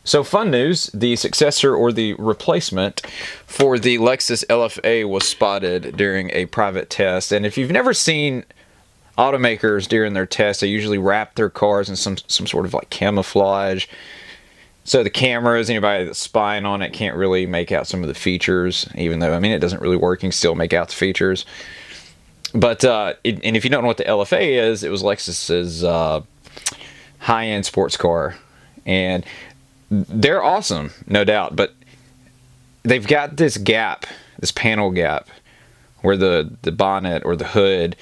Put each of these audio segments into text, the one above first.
So fun news, the successor or the replacement for the Lexus LFA was spotted during a private test. And if you've never seen automakers during their tests, they usually wrap their cars in some sort of like camouflage. So the cameras, anybody that's spying on it can't really make out some of the features, even though, I mean, it doesn't really work. You can still make out the features. But, and if you don't know what the LFA is, it was Lexus's high-end sports car. And they're awesome, no doubt, but they've got this gap, this panel gap, where the bonnet or the hood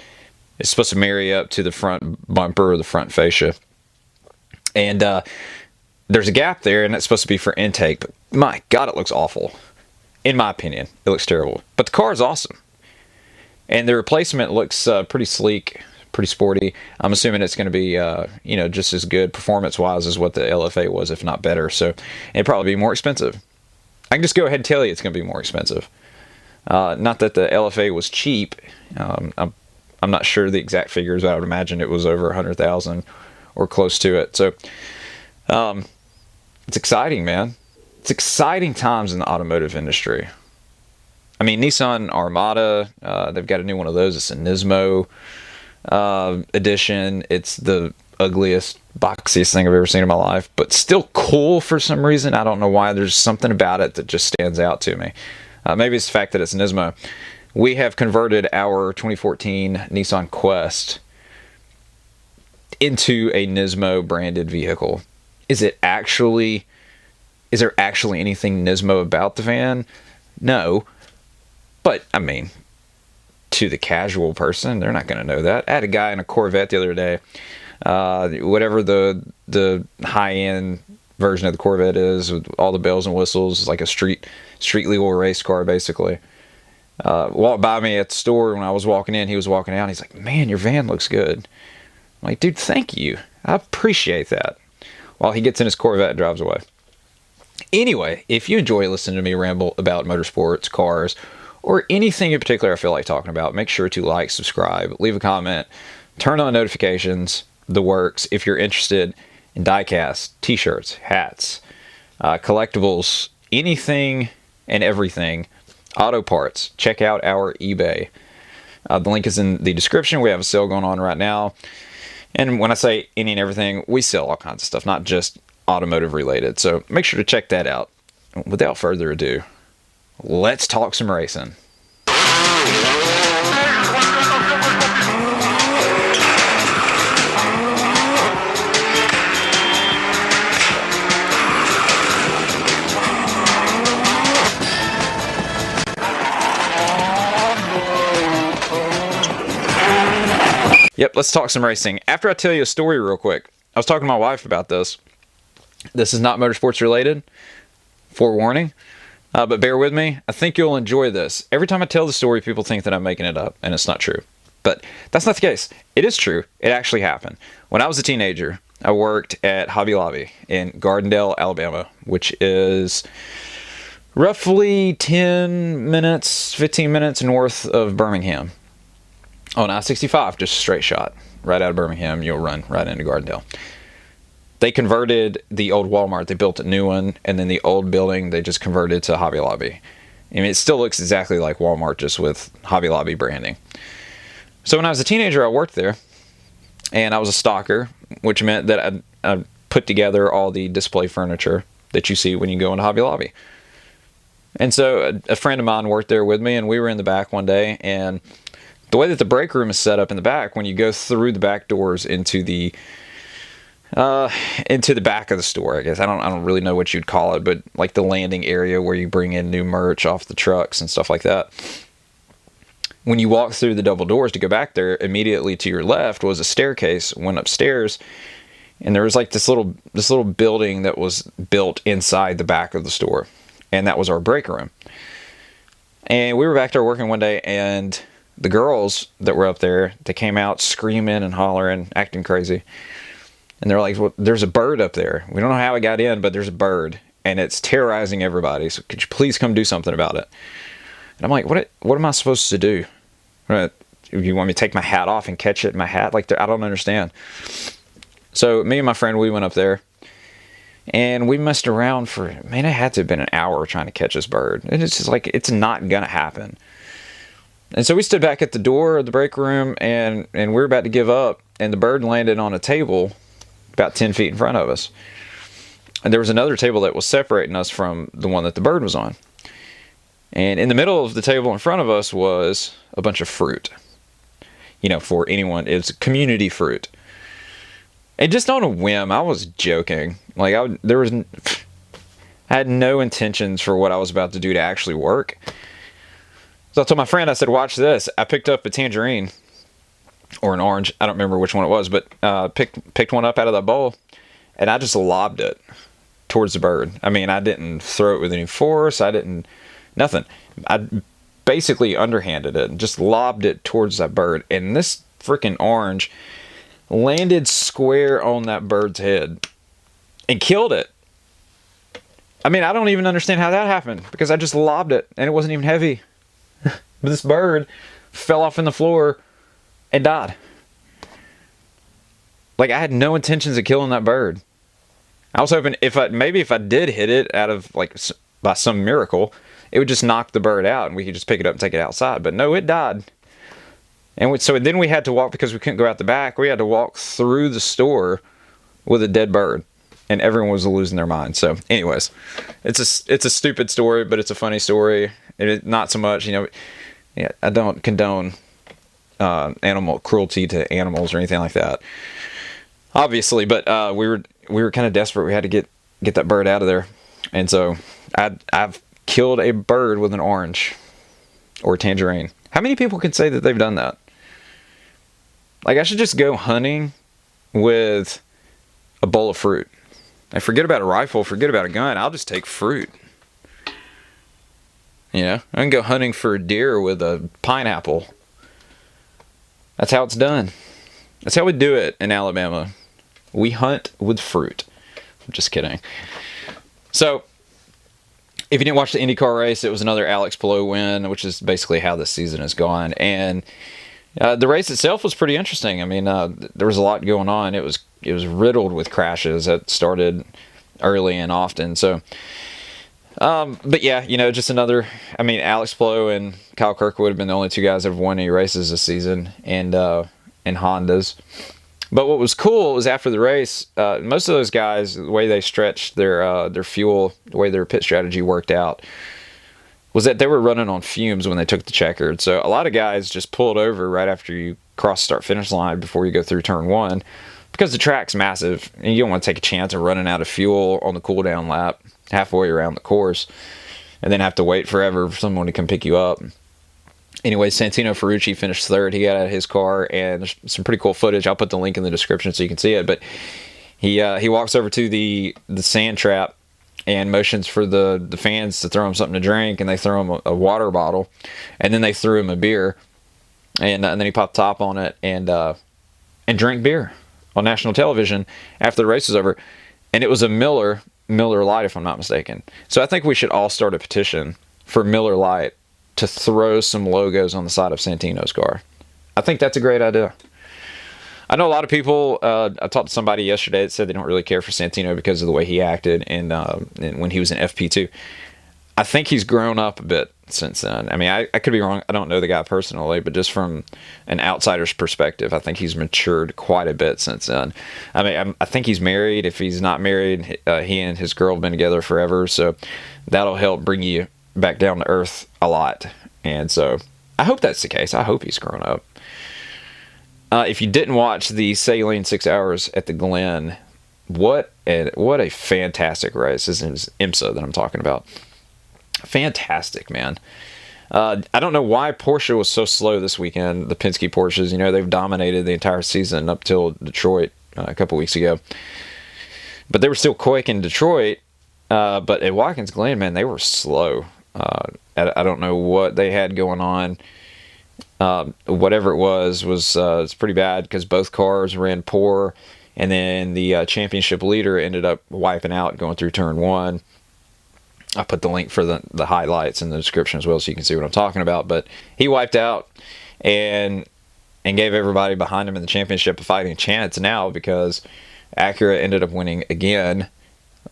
is supposed to marry up to the front bumper or the front fascia. And there's a gap there, and it's supposed to be for intake, but my God, it looks awful. In my opinion, it looks terrible. But the car is awesome. And the replacement looks pretty sleek, pretty sporty. I'm assuming it's going to be, just as good performance-wise as what the LFA was, if not better. So it'd probably be more expensive. I can just go ahead and tell you it's going to be more expensive. Not that the LFA was cheap. I'm not sure the exact figures, but I would imagine it was over $100,000 or close to it. So it's exciting, man. It's exciting times in the automotive industry. I mean, Nissan Armada, they've got a new one of those. It's a Nismo edition. It's the ugliest, boxiest thing I've ever seen in my life, but still cool for some reason. I don't know why. There's something about it that just stands out to me. Maybe it's the fact that it's Nismo. We have converted our 2014 Nissan Quest into a Nismo branded vehicle. Is there actually anything Nismo about the van? No. But, I mean, to the casual person, they're not going to know that. I had a guy in a Corvette the other day. Whatever the high-end version of the Corvette is, with all the bells and whistles, like a street legal race car, basically. Walked by me at the store when I was walking in. He was walking out. He's like, "Man, your van looks good." I'm like, "Dude, thank you. I appreciate that." While he gets in his Corvette and drives away. Anyway, if you enjoy listening to me ramble about motorsports, cars, or anything in particular I feel like talking about, make sure to like, subscribe, leave a comment, turn on notifications, the works. If you're interested in diecast, t-shirts, hats, collectibles, anything and everything, auto parts, check out our eBay. The link is in the description. We have a sale going on right now. And when I say any and everything, we sell all kinds of stuff, not just automotive related. So make sure to check that out. Without further ado, let's talk some racing. Yep, let's talk some racing. After I tell you a story real quick, I was talking to my wife about this. This is not motorsports related, forewarning, but bear with me. I think you'll enjoy this. Every time I tell the story, people think that I'm making it up, and it's not true. But that's not the case. It is true. It actually happened. When I was a teenager, I worked at Hobby Lobby in Gardendale, Alabama, which is roughly 15 minutes north of Birmingham. On I-65, just a straight shot. Right out of Birmingham, you'll run right into Gardendale. They converted the old Walmart. They built a new one, and then the old building, they just converted to Hobby Lobby. I mean, it still looks exactly like Walmart, just with Hobby Lobby branding. So when I was a teenager, I worked there, and I was a stocker, which meant that I put together all the display furniture that you see when you go into Hobby Lobby. And so a friend of mine worked there with me, and we were in the back one day, and the way that the break room is set up in the back, when you go through the back doors into the back of the store, I guess. I don't really know what you'd call it, but like the landing area where you bring in new merch off the trucks and stuff like that. When you walk through the double doors to go back there, immediately to your left was a staircase, went upstairs, and there was like this little building that was built inside the back of the store, and that was our break room. And we were back there working one day, and the girls that were up there, they came out screaming and hollering, acting crazy. And they're like, "Well, there's a bird up there. We don't know how it got in, but there's a bird, and it's terrorizing everybody. So could you please come do something about it?" And I'm like, what am I supposed to do? You want me to take my hat off and catch it in my hat? Like, I don't understand. So me and my friend, we went up there, And we messed around for, man, it had to have been an hour trying to catch this bird. And it's just like, it's not going to happen. And so we stood back at the door of the break room, and we were about to give up, and the bird landed on a table about 10 feet in front of us. And there was another table that was separating us from the one that the bird was on. And in the middle of the table in front of us was a bunch of fruit. You know, for anyone, it's community fruit. And just on a whim, I was joking. Like, I had no intentions for what I was about to do to actually work. So I told my friend, I said, watch this. I picked up a tangerine or an orange. I don't remember which one it was, but picked one up out of that bowl, and I just lobbed it towards the bird. I mean, I didn't throw it with any force. Nothing. I basically underhanded it and just lobbed it towards that bird. And this freaking orange landed square on that bird's head and killed it. I mean, I don't even understand how that happened, because I just lobbed it and it wasn't even heavy. But this bird fell off in the floor and died. Like, I had no intentions of killing that bird. I was hoping if I did hit it out of, like, by some miracle, it would just knock the bird out and we could just pick it up and take it outside. But no, it died. And so then we had to walk, because we couldn't go out the back. We had to walk through the store with a dead bird, and everyone was losing their mind. So, anyways, it's a stupid story, but it's a funny story. Not so much, you know. Yeah, I don't condone animal cruelty to animals or anything like that, obviously. But we were kind of desperate. We had to get that bird out of there, and so I've killed a bird with an orange or a tangerine. How many people can say that they've done that? Like, I should just go hunting with a bowl of fruit. And forget about a rifle, forget about a gun. I'll just take fruit. You know, I can go hunting for a deer with a pineapple. That's how it's done. That's how we do it in Alabama. We hunt with fruit. I'm just kidding. So, if you didn't watch the Indycar race, it was another Alex Palou win, which is basically how this season has gone. And the race itself was pretty interesting. I mean, there was a lot going on. It was riddled with crashes that started early and often. So, but yeah, you know, just another. I mean, Alex Palou and Kyle Kirkwood have been the only two guys that have won any races this season, and Hondas. But what was cool was after the race, most of those guys, the way they stretched their fuel, the way their pit strategy worked out, was that they were running on fumes when they took the checkered. So a lot of guys just pulled over right after you cross start-finish line before you go through turn one, because the track's massive, and you don't want to take a chance of running out of fuel on the cool-down lap halfway around the course and then have to wait forever for someone to come pick you up. Anyway, Santino Ferrucci finished third. He got out of his car, and there's some pretty cool footage. I'll put the link in the description so you can see it. But he walks over to the sand trap and motions for the fans to throw him something to drink, and they throw him a water bottle, and then they threw him a beer, and then he popped top on it and drank beer on national television after the race was over, and it was a Miller Lite, if I'm not mistaken. So I think we should all start a petition for Miller Lite to throw some logos on the side of Santino's car. I think that's a great idea. I know a lot of people, I talked to somebody yesterday that said they don't really care for Santino because of the way he acted and when he was in FP2. I think he's grown up a bit since then. I mean, I could be wrong. I don't know the guy personally, but just from an outsider's perspective, I think he's matured quite a bit since then. I mean, I think he's married. If he's not married, he and his girl have been together forever, so that'll help bring you back down to earth a lot. And so I hope that's the case. I hope he's grown up. If you didn't watch the Saline 6 Hours at the Glen, what a fantastic race. This is IMSA that I'm talking about. Fantastic, man. I don't know why Porsche was so slow this weekend. The Penske Porsches, you know, they've dominated the entire season up till Detroit a couple weeks ago. But they were still quick in Detroit. But at Watkins Glen, man, they were slow. I don't know what they had going on. Whatever it was it's pretty bad because both cars ran poor, and then the championship leader ended up wiping out going through turn one. I put the link for the highlights in the description as well so you can see what I'm talking about. But he wiped out and gave everybody behind him in the championship a fighting chance now because Acura ended up winning again.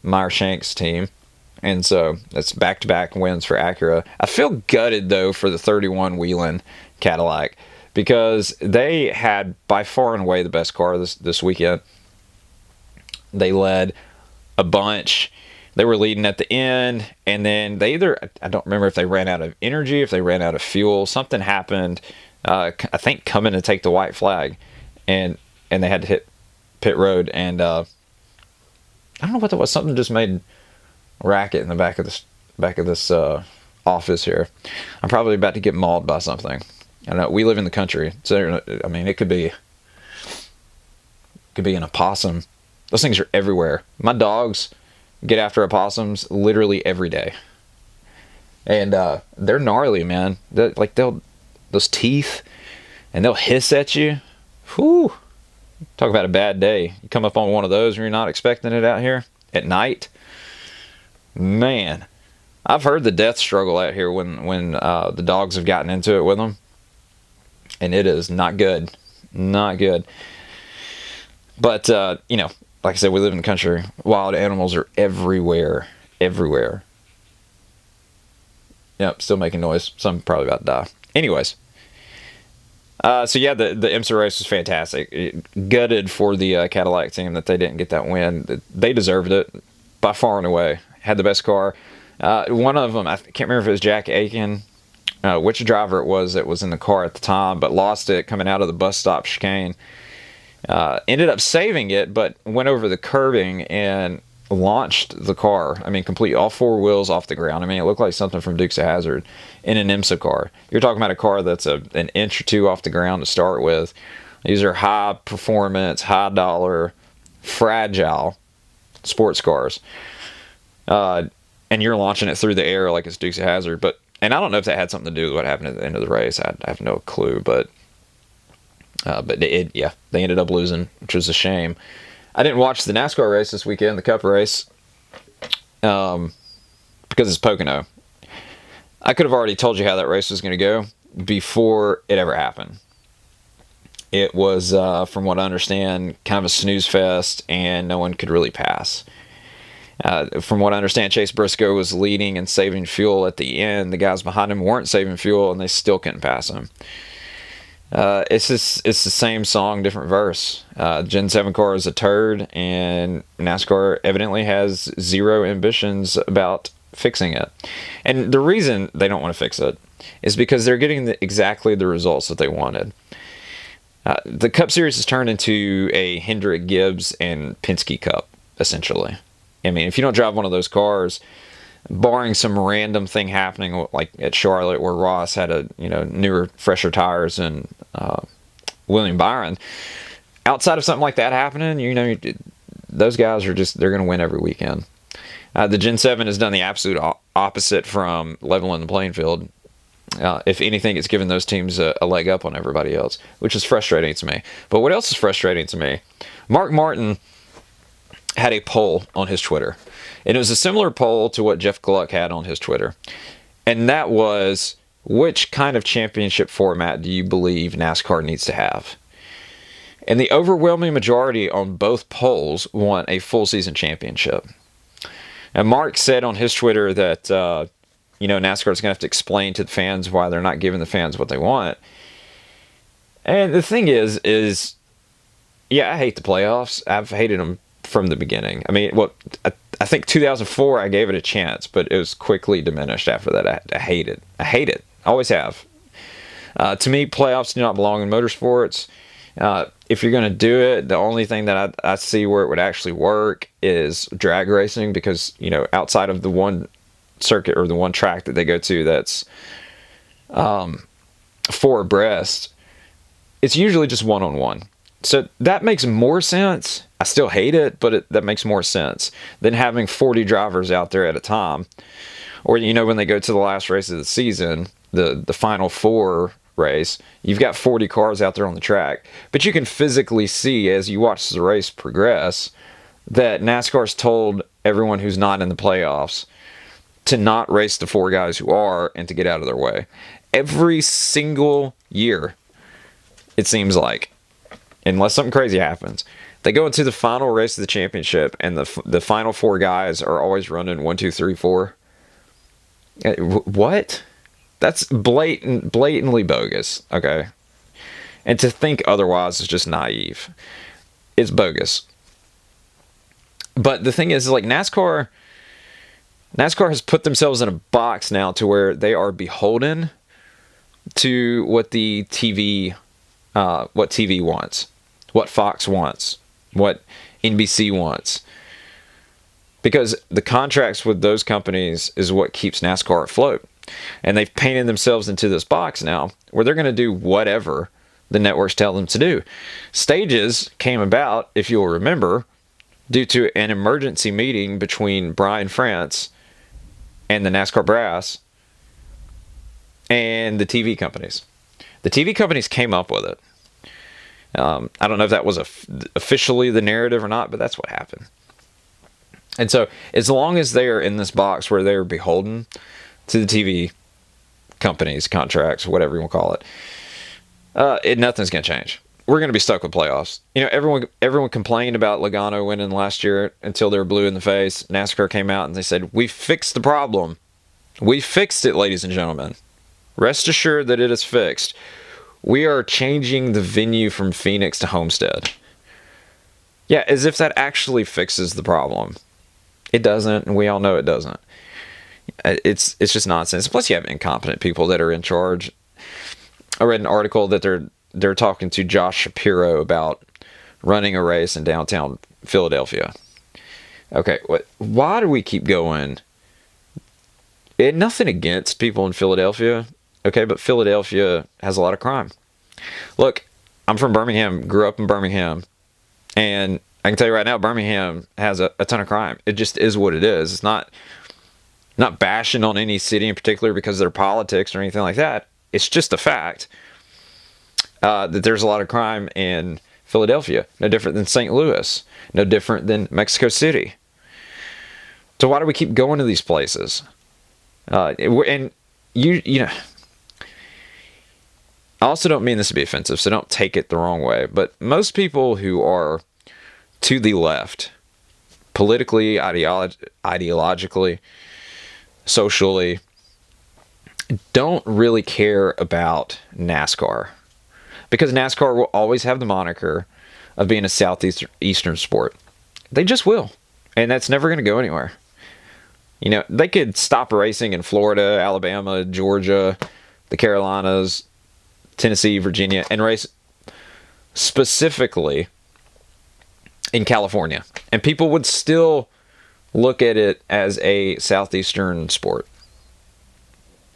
Meyer Shank's team. And so that's back-to-back wins for Acura. I feel gutted, though, for the 31 Whelen Cadillac because they had by far and away the best car this weekend. They led a bunch. They were leading at the end, and then they I don't remember if they ran out of energy, if they ran out of fuel. Something happened, I think, coming to take the white flag, and they had to hit pit road, and I don't know what that was. Something just made a racket in the back of this office here. I'm probably about to get mauled by something. I don't know. We live in the country, so I mean, it could be an opossum. Those things are everywhere. My dogs get after opossums literally every day, and they're gnarly, man. Those teeth, and they'll hiss at you. Whew. Talk about a bad day. You come up on one of those and you're not expecting it out here at night. Man, I've heard the death struggle out here when the dogs have gotten into it with them, and it is not good. Not good. But, like I said, we live in the country. Wild animals are everywhere. Everywhere. Yep, still making noise. Some probably about to die. Anyways. So yeah, the IMSA race was fantastic. Gutted for the Cadillac team that they didn't get that win. They deserved it by far and away. Had the best car. One of them, I can't remember if it was Jack Aiken, which driver it was that was in the car at the time, but lost it coming out of the bus stop chicane. Ended up saving it, but went over the curbing and launched the car. I mean, complete all four wheels off the ground. I mean, it looked like something from Dukes of Hazzard in an IMSA car. You're talking about a car that's an inch or two off the ground to start with. These are high performance, high dollar, fragile sports cars. And you're launching it through the air like it's Dukes of Hazzard. And I don't know if that had something to do with what happened at the end of the race. I have no clue, but they ended up losing, which was a shame. I didn't watch the NASCAR race this weekend, the Cup race, because it's Pocono. I could have already told you how that race was going to go before it ever happened. It was, from what I understand, kind of a snooze fest, and no one could really pass. From what I understand, Chase Briscoe was leading and saving fuel at the end. The guys behind him weren't saving fuel, and they still couldn't pass him. It's the same song, different verse. Gen 7 car is a turd, and NASCAR evidently has zero ambitions about fixing it. And the reason they don't want to fix it is because they're getting exactly the results that they wanted. The Cup Series has turned into a Hendrick Gibbs and Penske Cup, essentially. I mean, if you don't drive one of those cars, barring some random thing happening like at Charlotte where Ross had newer, fresher tires and William Byron, outside of something like that happening, those guys they're going to win every weekend. The Gen 7 has done the absolute opposite from leveling the playing field. If anything, it's given those teams a leg up on everybody else, which is frustrating to me. But what else is frustrating to me? Mark Martin had a poll on his Twitter. And it was a similar poll to what Jeff Gluck had on his Twitter. And that was, which kind of championship format do you believe NASCAR needs to have? And the overwhelming majority on both polls want a full season championship. And Mark said on his Twitter that, NASCAR is going to have to explain to the fans why they're not giving the fans what they want. And the thing is, I hate the playoffs. I've hated them from the beginning. I mean, I think 2004 I gave it a chance, but it was quickly diminished after that. I hate it. I hate it. I always have. To me, playoffs do not belong in motorsports. If you're going to do it, the only thing that I see where it would actually work is drag racing, because outside of the one circuit or the one track that they go to that's four abreast, it's usually just one-on-one. So that makes more sense. I still hate it, but that makes more sense than having 40 drivers out there at a time. Or, when they go to the last race of the season, the final four race, you've got 40 cars out there on the track. But you can physically see as you watch the race progress that NASCAR's told everyone who's not in the playoffs to not race the four guys who are and to get out of their way. Every single year, it seems like, unless something crazy happens, They go into the final race of the championship, and the final 4 guys are always running 1, 2, 3, 4. What? That's blatantly bogus. Okay, and to think otherwise is just naive. It's bogus. But the thing is, like, NASCAR has put themselves in a box now to where they are beholden to what the TV wants, what Fox wants, what NBC wants. Because the contracts with those companies is what keeps NASCAR afloat. And they've painted themselves into this box now where they're going to do whatever the networks tell them to do. Stages came about, if you'll remember, due to an emergency meeting between Brian France and the NASCAR brass and the TV companies. The TV companies came up with it. I don't know if that was officially the narrative or not, but that's what happened. And so as long as they are in this box where they're beholden to the TV companies, contracts, whatever you want to call it, nothing's going to change. We're going to be stuck with playoffs. You know, everyone complained about Logano winning last year until they were blue in the face. NASCAR came out and they said, we fixed the problem. We fixed it, ladies and gentlemen. Rest assured that it is fixed. We are changing the venue from Phoenix to Homestead. Yeah, as if that actually fixes the problem. It doesn't, and we all know it doesn't. It's just nonsense. Plus, you have incompetent people that are in charge. I read an article that they're talking to Josh Shapiro about running a race in downtown Philadelphia. Okay, why do we keep going? Nothing against people in Philadelphia, okay, but Philadelphia has a lot of crime. Look, I'm from Birmingham, grew up in Birmingham, and I can tell you right now, Birmingham has a ton of crime. It just is what it is. It's not bashing on any city in particular because of their politics or anything like that. It's just a fact that there's a lot of crime in Philadelphia. No different than St. Louis. No different than Mexico City. So why do we keep going to these places? And you know, I also don't mean this to be offensive, so don't take it the wrong way. But most people who are to the left, politically, ideologically, socially, don't really care about NASCAR. Because NASCAR will always have the moniker of being a southeastern sport. They just will. And that's never going to go anywhere. You know, they could stop racing in Florida, Alabama, Georgia, the Carolinas, Tennessee, Virginia, and race specifically in California. And people would still look at it as a southeastern sport.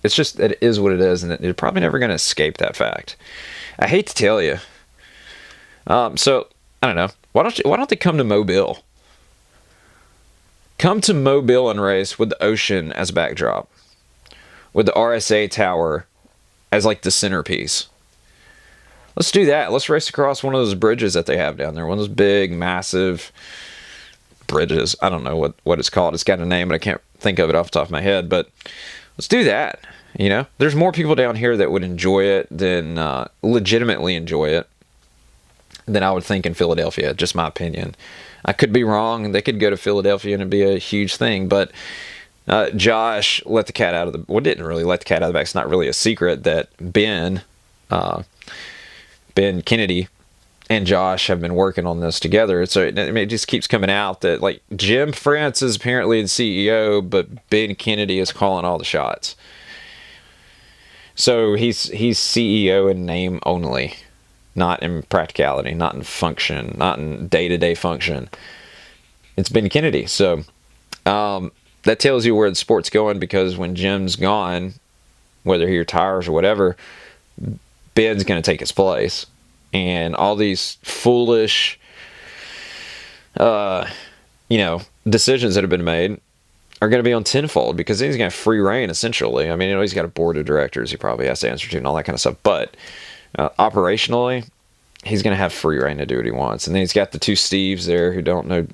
It's just, it is what it is, and you're probably never going to escape that fact. I hate to tell you. So, I don't know. Why don't they come to Mobile? Come to Mobile and race with the ocean as backdrop. With the RSA tower as like the centerpiece. Let's do that. Let's race across one of those bridges that they have down there. One of those big, massive bridges. I don't know what it's called. It's got a name, but I can't think of it off the top of my head. But let's do that. You know, there's more people down here that would enjoy it than legitimately enjoy it than I would think in Philadelphia. Just my opinion. I could be wrong. They could go to Philadelphia and it'd be a huge thing. But Josh let the cat out of the... Well, didn't really let the cat out of the bag. It's not really a secret that Ben Kennedy and Josh have been working on this together. So it just keeps coming out that, like, Jim France is apparently the CEO, but Ben Kennedy is calling all the shots. So he's CEO in name only, not in practicality, not in function, not in day-to-day function. It's Ben Kennedy. So that tells you where the sport's going, because when Jim's gone, whether he retires or whatever, Ben's going to take his place. And all these foolish, decisions that have been made are going to be on tenfold, because he's going to have free reign, essentially. I mean, you know, he's got a board of directors he probably has to answer to and all that kind of stuff. But operationally, he's going to have free reign to do what he wants. And then he's got the two Steves there who don't know.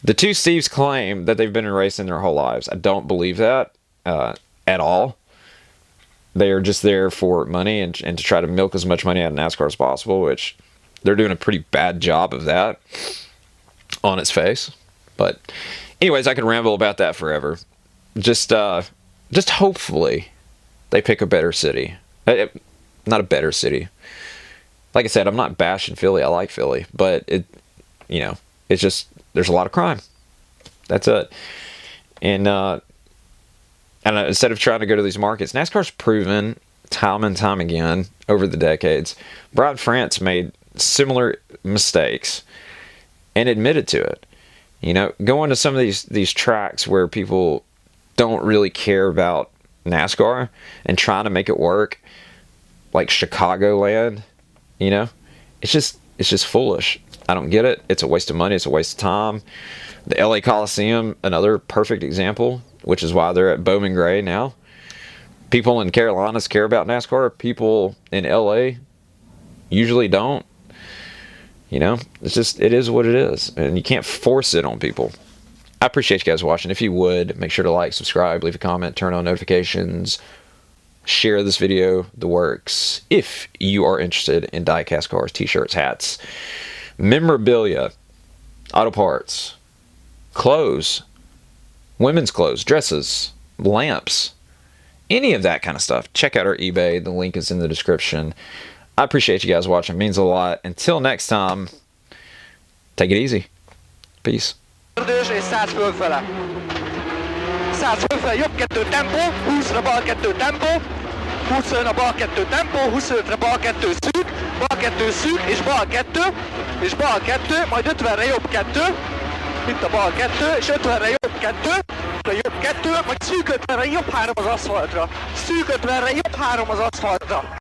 The two Steves claim that they've been in racing their whole lives. I don't believe that at all. They are just there for money and to try to milk as much money out of NASCAR as possible, which they're doing a pretty bad job of that on its face. But anyways, I could ramble about that forever. Just hopefully they pick a better city. Not a better city. Like I said, I'm not bashing Philly. I like Philly, but it's just there's a lot of crime. That's it. And instead of trying to go to these markets, NASCAR's proven time and time again over the decades. Brian France made similar mistakes and admitted to it. Going to some of these tracks where people don't really care about NASCAR and trying to make it work, like Chicagoland, it's just foolish. I don't get it. It's a waste of money. It's a waste of time. The LA Coliseum, another perfect example, which is why they're at Bowman Gray now. People in Carolinas care about NASCAR. People in LA usually don't. It is what it is, and you can't force it on people. I appreciate you guys watching. If you would, make sure to like, subscribe, leave a comment, turn on notifications, share this video, the works. If you are interested in die-cast cars, t-shirts, hats, memorabilia, auto parts, clothes, women's clothes, dresses, lamps, any of that kind of stuff, check out our eBay. The link is in the description. I appreciate you guys watching. It means a lot. Until next time, take it easy. Peace. És 100 fölfele. 100 fölfele, jobb 2 tempó, 20-ra bal 2 tempó, 20-ra bal 2 tempó, 25-re bal 2 szűk, bal 2 szűk, és bal 2, majd 50-re jobb 2, itt a bal 2, és 50-re jobb 2, majd szűk 50-re jobb 3 az aszfaltra, szűk 50-re jobb 3 az aszfaltra.